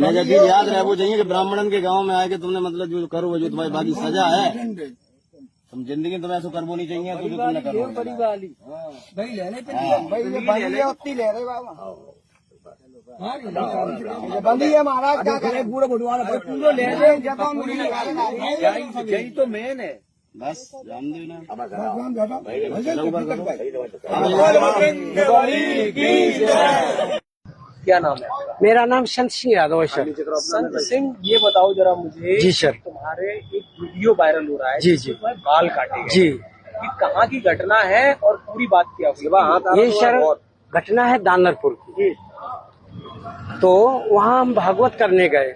जब भी याद रहे वो चाहिए कि ब्राह्मणन के गांव में आए कि तुमने मतलब जो करो जो तुम्हारी बाकी सजा है तुम जिंदगी तुम्हें ऐसा करबो नहीं चाहिए तो जो तुमने करो बड़ी वाली भाई लेने पे भाई उतनी ले रहे बाबा बंदी है महाराज क्या करे पूरा बुढ़वा पूरा ले रहे यही तो मेन है बस जान दो ना क्या नाम है? मेरा नाम संत सिंह यादव है सर। संत सिंह, ये बताओ जरा मुझे। जी सर। तुम्हारे एक वीडियो वायरल हो रहा है जी जी बाल काटे गए। जी, ये कहाँ की घटना है और पूरी बात क्या हुई? ये सर घटना है दानरपुर की। तो वहाँ हम भागवत करने गए,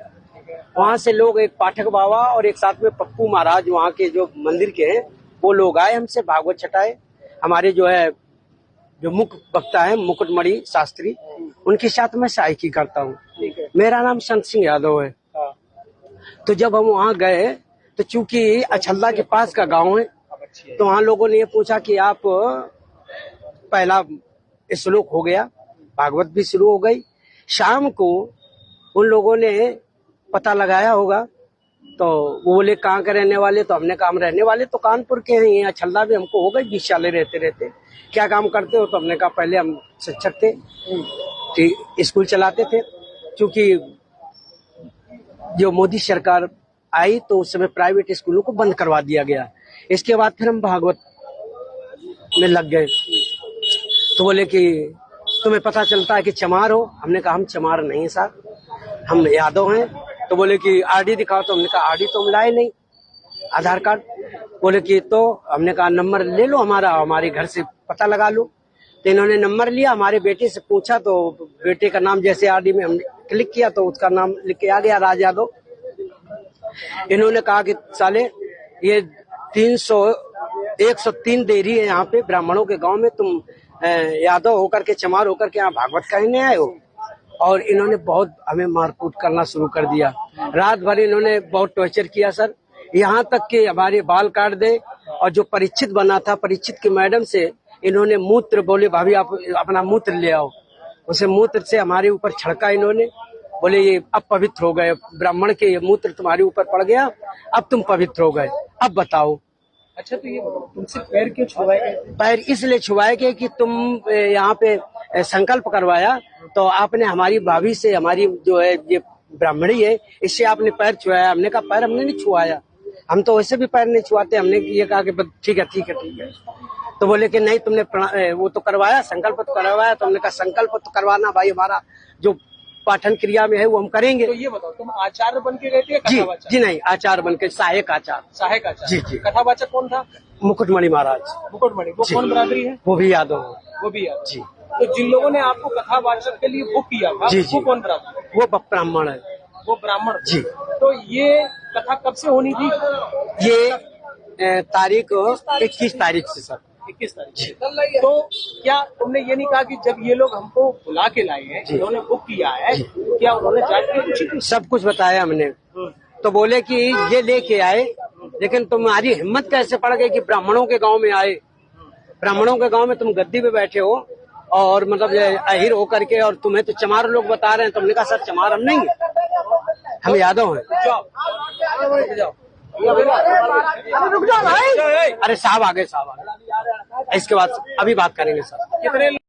वहाँ से लोग एक पाठक बाबा और एक साथ में पप्पू महाराज वहाँ के जो मंदिर के हैं वो लोग आए, हमसे भागवत छटाए। हमारे जो है जो मुख्य वक्ता है मुकुटमणि शास्त्री, उनके साथ मैं सहायकी करता हूँ। मेरा नाम संत सिंह यादव है। तो जब हम वहाँ गए तो चूंकि अछल्ला के पास का गांव है तो वहाँ लोगों ने ये पूछा कि आप पहला श्लोक हो गया, भागवत भी शुरू हो गई। शाम को उन लोगों ने पता लगाया होगा तो वो बोले कहाँ के रहने वाले, तो हमने कहा हम रहने वाले तो कानपुर के हैं, यहाँ छल्ला भी हमको हो गई 20 साल रहते रहते। क्या काम करते हो? तो हमने कहा पहले हम शिक्षक थे, स्कूल चलाते थे। क्योंकि जो मोदी सरकार आई तो उस समय प्राइवेट स्कूलों को बंद करवा दिया गया। इसके बाद फिर हम भागवत में लग गए। तो बोले कि तुम्हें पता चलता है कि चमार हो? हमने कहा हम चमार नहीं साहब, हम यादव हैं। तो बोले कि आरडी दिखाओ, तो हमने कहा आरडी तो हम लाए नहीं, आधार कार्ड। बोले कि तो हमने कहा नंबर ले लो हमारा, हमारे घर से पता लगा लो। तो इन्होंने नंबर लिया, हमारे बेटे से पूछा तो बेटे का नाम जैसे आरडी में हमने क्लिक किया तो उसका नाम लिख के आ गया, राज यादव। इन्होंने कहा कि साले ये 103 देरी है यहाँ पे ब्राह्मणों के गांव में, तुम यादव होकर के चमार होकर के यहाँ भागवत कहने आए हो। और इन्होंने बहुत हमें मारकूट करना शुरू कर दिया। रात भर इन्होंने बहुत टॉर्चर किया सर, यहाँ तक कि हमारे बाल काट दे। और जो परीक्षित बना था, परीक्षित की मैडम से इन्होंने मूत्र, बोले भाभी आप अपना मूत्र ले आओ, उसे मूत्र से हमारे ऊपर छड़का इन्होंने। बोले ये अब पवित्र हो गए, ब्राह्मण के ये मूत्र तुम्हारे ऊपर पड़ गया, अब तुम पवित्र हो गए, अब बताओ। अच्छा, तो ये तुमसे पैर क्यों छुआए गए? पैर इसलिए छुआए गए कि तुम यहाँ पे संकल्प करवाया तो आपने हमारी भाभी से, हमारी जो है ये ब्राह्मणी है, इससे आपने पैर छुआया। हमने कहा पैर हमने नहीं छुआया, हम तो वैसे भी पैर नहीं छुआते। हमने ये कहा कि ठीक है ठीक है ठीक है। तो बोले कि नहीं तुमने वो तो करवाया, संकल्प तो करवाया। तो हमने कहा संकल्प तो करवाना भाई, हमारा जो पाठन क्रिया में है वो हम करेंगे। तो ये बताओ, तुम आचार्य बन के गए थे? जी जी नहीं, आचार्य बन के, सहायक आचार्य। सहायक आचार्य? जी जी। कथावाचक कौन था? मुकुटमणि महाराज। मुकुटमणि, वो कौन बरादरी है? वो भी यादव। वो भी यादव जी। तो जिन लोगों ने आपको कथावाचक के लिए बुक किया था, जी वो कौन बरादरी? वो ब्राह्मण है। वो ब्राह्मण जी। तो ये कथा कब से होनी थी? ये तारीख 21 तारीख से सर। 21 तारीख। तो क्या तुमने ये नहीं कहा कि जब ये लोग हमको बुला के लाए हैं, इन्होंने बुक किया है, क्या उन्होंने जांच की? सब कुछ बताया हमने। तो बोले कि ये लेके आए, लेकिन तुम्हारी हिम्मत कैसे पड़ गई कि ब्राह्मणों के गांव में आए? ब्राह्मणों के गांव में तुम गद्दी पे बैठे हो और मतलब अहिर होकर के, और तुम्हें तो चमार लोग बता रहे हैं। तुमने कहा सर चमार हम नहीं है, हम यादव हैं। रुक जाओ भाई। अरे साहब आ गए, साहब आ गए। इसके बाद अभी बात करेंगे सर।